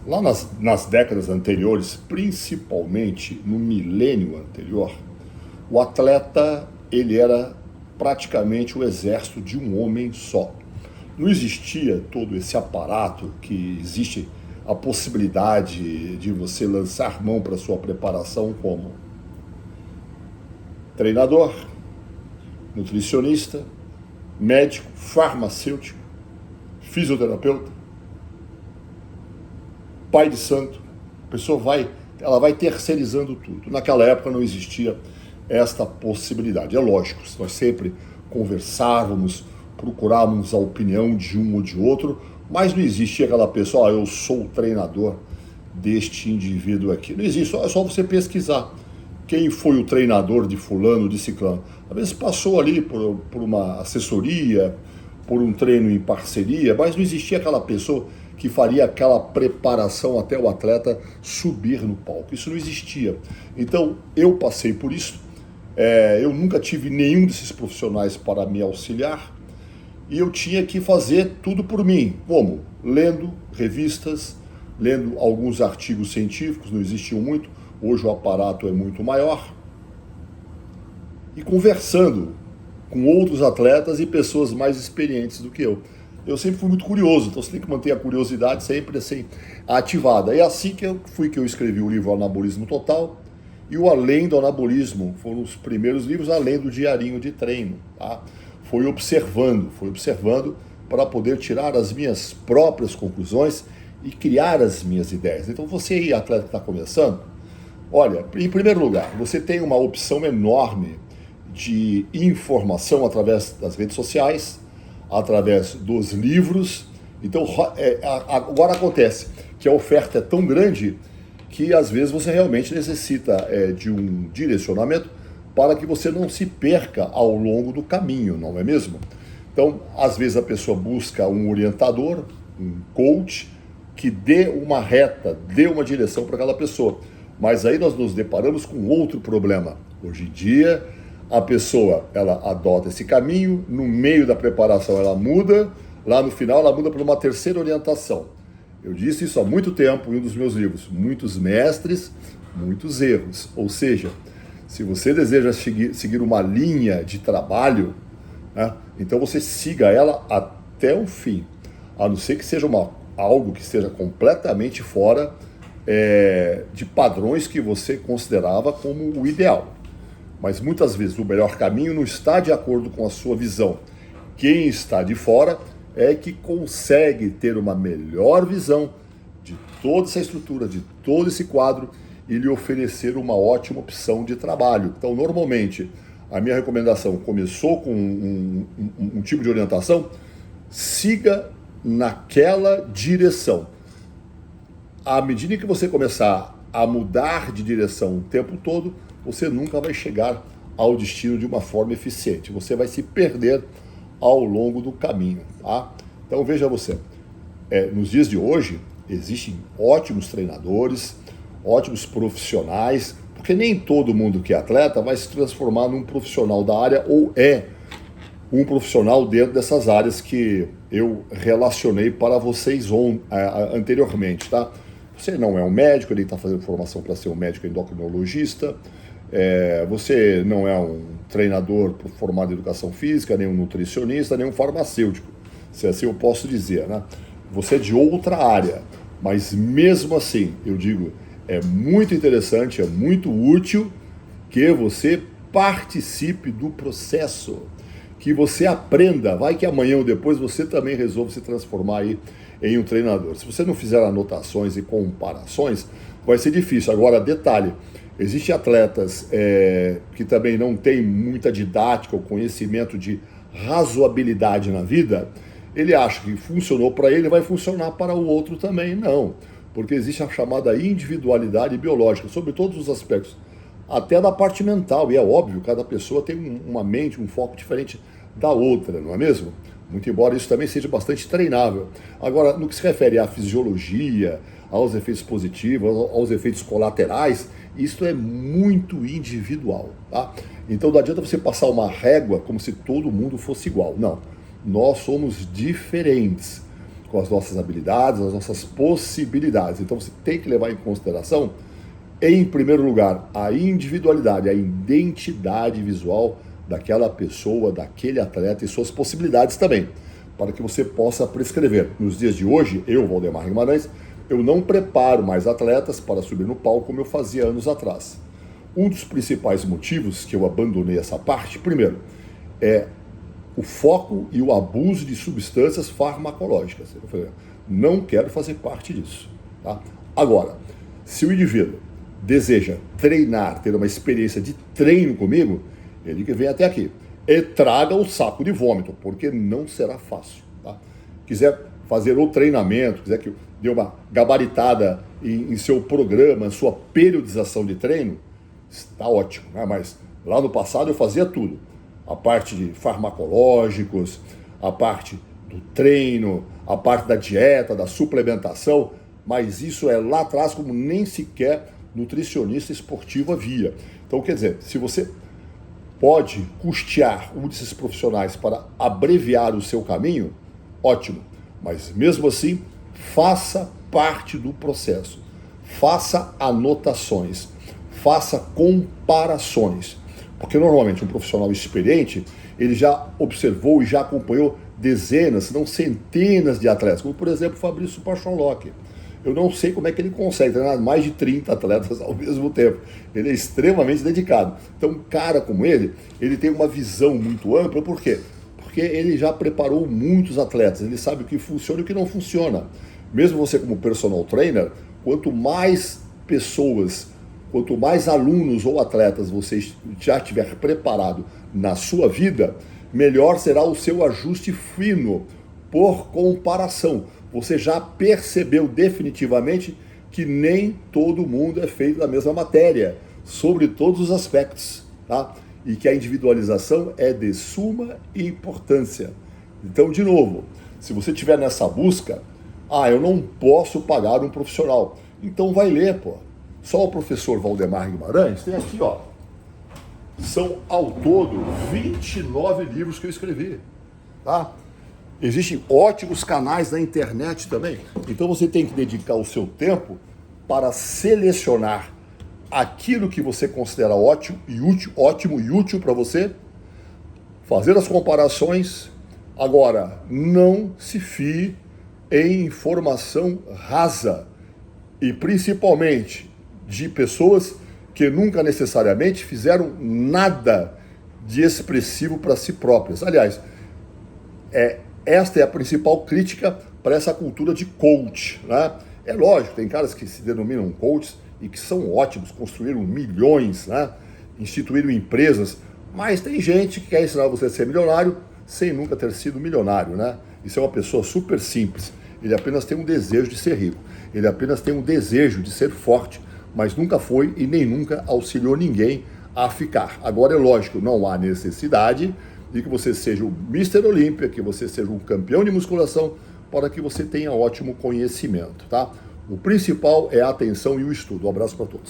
Lá nas décadas anteriores, principalmente no milênio anterior, o atleta ele era praticamente o exército de um homem só. Não existia todo esse aparato que existe a possibilidade de você lançar mão para sua preparação como treinador, nutricionista, médico, farmacêutico, fisioterapeuta, pai de santo. A pessoa ela vai terceirizando tudo. Naquela época não existia esta possibilidade. É lógico, nós sempre conversávamos, procurávamos a opinião de um ou de outro, mas não existia aquela pessoa, eu sou o treinador deste indivíduo aqui. Não existe, é só você pesquisar quem foi o treinador de fulano, de ciclano. Às vezes passou ali por uma assessoria, por um treino em parceria, mas não existia aquela pessoa que faria aquela preparação até o atleta subir no palco. Isso não existia. Então, eu passei por isso. Eu nunca tive nenhum desses profissionais para me auxiliar e eu tinha que fazer tudo por mim. Como? Lendo revistas, lendo alguns artigos científicos, não existiam muito, hoje o aparato é muito maior, e conversando com outros atletas e pessoas mais experientes do que eu. Eu sempre fui muito curioso, então você tem que manter a curiosidade sempre assim ativada. É assim que eu escrevi o livro Anabolismo Total e o Além do Anabolismo. Foram os primeiros livros além do diarinho de treino. Tá? Fui observando para poder tirar as minhas próprias conclusões e criar as minhas ideias. Então você aí, atleta que está começando, olha, em primeiro lugar, você tem uma opção enorme de informação através das redes sociais, através dos livros. Então, agora acontece que a oferta é tão grande que às vezes você realmente necessita de um direcionamento para que você não se perca ao longo do caminho, não é mesmo? Então, às vezes a pessoa busca um orientador, um coach, que dê uma reta, dê uma direção para aquela pessoa. Mas aí nós nos deparamos com outro problema. Hoje em dia, a pessoa, ela adota esse caminho, no meio da preparação ela muda, lá no final ela muda para uma terceira orientação. Eu disse isso há muito tempo em um dos meus livros, muitos mestres, muitos erros. Ou seja, se você deseja seguir uma linha de trabalho, né, então você siga ela até o fim, a não ser que seja algo que esteja completamente fora de padrões que você considerava como o ideal. Mas muitas vezes o melhor caminho não está de acordo com a sua visão. Quem está de fora é que consegue ter uma melhor visão de toda essa estrutura, de todo esse quadro e lhe oferecer uma ótima opção de trabalho. Então, normalmente, a minha recomendação começou com um tipo de orientação, siga naquela direção. À medida que você começar a mudar de direção o tempo todo, você nunca vai chegar ao destino de uma forma eficiente. Você vai se perder ao longo do caminho. Tá? Então veja você, nos dias de hoje existem ótimos treinadores, ótimos profissionais, porque nem todo mundo que é atleta vai se transformar num profissional da área ou é um profissional dentro dessas áreas que eu relacionei para vocês anteriormente. Tá? Você não é um médico, ele está fazendo formação para ser um médico endocrinologista, você não é um treinador formado em educação física, nem um nutricionista, nem um farmacêutico, se assim eu posso dizer, né? Você é de outra área, mas mesmo assim, eu digo, é muito interessante, é muito útil que você participe do processo, que você aprenda, vai que amanhã ou depois você também resolve se transformar aí em um treinador. Se você não fizer anotações e comparações, vai ser difícil. Agora, detalhe, existem atletas que também não têm muita didática ou conhecimento de razoabilidade na vida. Ele acha que funcionou para ele, vai funcionar para o outro também. Não, porque existe a chamada individualidade biológica, sobre todos os aspectos, até da parte mental. E é óbvio, cada pessoa tem uma mente, um foco diferente da outra, não é mesmo? Muito embora isso também seja bastante treinável. Agora, no que se refere à fisiologia, aos efeitos positivos, aos efeitos colaterais, isso é muito individual, tá? Então não adianta você passar uma régua como se todo mundo fosse igual. Não, nós somos diferentes. com as nossas habilidades, as nossas possibilidades. Então você tem que levar em consideração, em primeiro lugar, a individualidade, a identidade visual daquela pessoa, daquele atleta e suas possibilidades também, para que você possa prescrever. Nos dias de hoje, eu, Valdemar Guimarães, eu não preparo mais atletas para subir no palco como eu fazia anos atrás. Um dos principais motivos que eu abandonei essa parte, primeiro, é o foco e o abuso de substâncias farmacológicas. Eu falei, não quero fazer parte disso. Tá? Agora, se o indivíduo deseja treinar, ter uma experiência de treino comigo, ele que vem até aqui. E traga o saco de vômito, porque não será fácil. Tá? Quiser fazer o treinamento, quiser que eu dê uma gabaritada em seu programa, sua periodização de treino, está ótimo, né? Mas lá no passado eu fazia tudo. A parte de farmacológicos, a parte do treino, a parte da dieta, da suplementação, mas isso é lá atrás como nem sequer nutricionista esportivo havia. Então, quer dizer, se você pode custear um desses profissionais para abreviar o seu caminho, ótimo. Mas mesmo assim, faça parte do processo. Faça anotações. Faça comparações. Porque normalmente um profissional experiente, ele já observou e já acompanhou dezenas, se não centenas de atletas, como por exemplo o Fabrício Pachonlock. Eu não sei como é que ele consegue treinar mais de 30 atletas ao mesmo tempo. Ele é extremamente dedicado. Então, um cara como ele tem uma visão muito ampla. Por quê? Porque ele já preparou muitos atletas. Ele sabe o que funciona e o que não funciona. Mesmo você como personal trainer, quanto mais pessoas, quanto mais alunos ou atletas você já tiver preparado na sua vida, melhor será o seu ajuste fino por comparação. Você já percebeu definitivamente que nem todo mundo é feito da mesma matéria, sobre todos os aspectos, tá? E que a individualização é de suma importância. Então, de novo, se você estiver nessa busca, eu não posso pagar um profissional. Então vai ler, pô. Só o professor Valdemar Guimarães tem aqui, ó. São ao todo 29 livros que eu escrevi, tá? Existem ótimos canais na internet também. Então você tem que dedicar o seu tempo para selecionar aquilo que você considera ótimo e útil para você, fazer as comparações. Agora, não se fie em informação rasa e principalmente de pessoas que nunca necessariamente fizeram nada de expressivo para si próprias. Aliás, esta é a principal crítica para essa cultura de coach, né? É lógico, tem caras que se denominam coaches e que são ótimos, construíram milhões, né? Instituíram empresas, mas tem gente que quer ensinar você a ser milionário sem nunca ter sido milionário, né? Isso é uma pessoa super simples. Ele apenas tem um desejo de ser rico. Ele apenas tem um desejo de ser forte, mas nunca foi e nem nunca auxiliou ninguém a ficar. Agora é lógico, não há necessidade de que você seja o Mr. Olímpia, que você seja um campeão de musculação, para que você tenha ótimo conhecimento, tá? O principal é a atenção e o estudo. Um abraço para todos.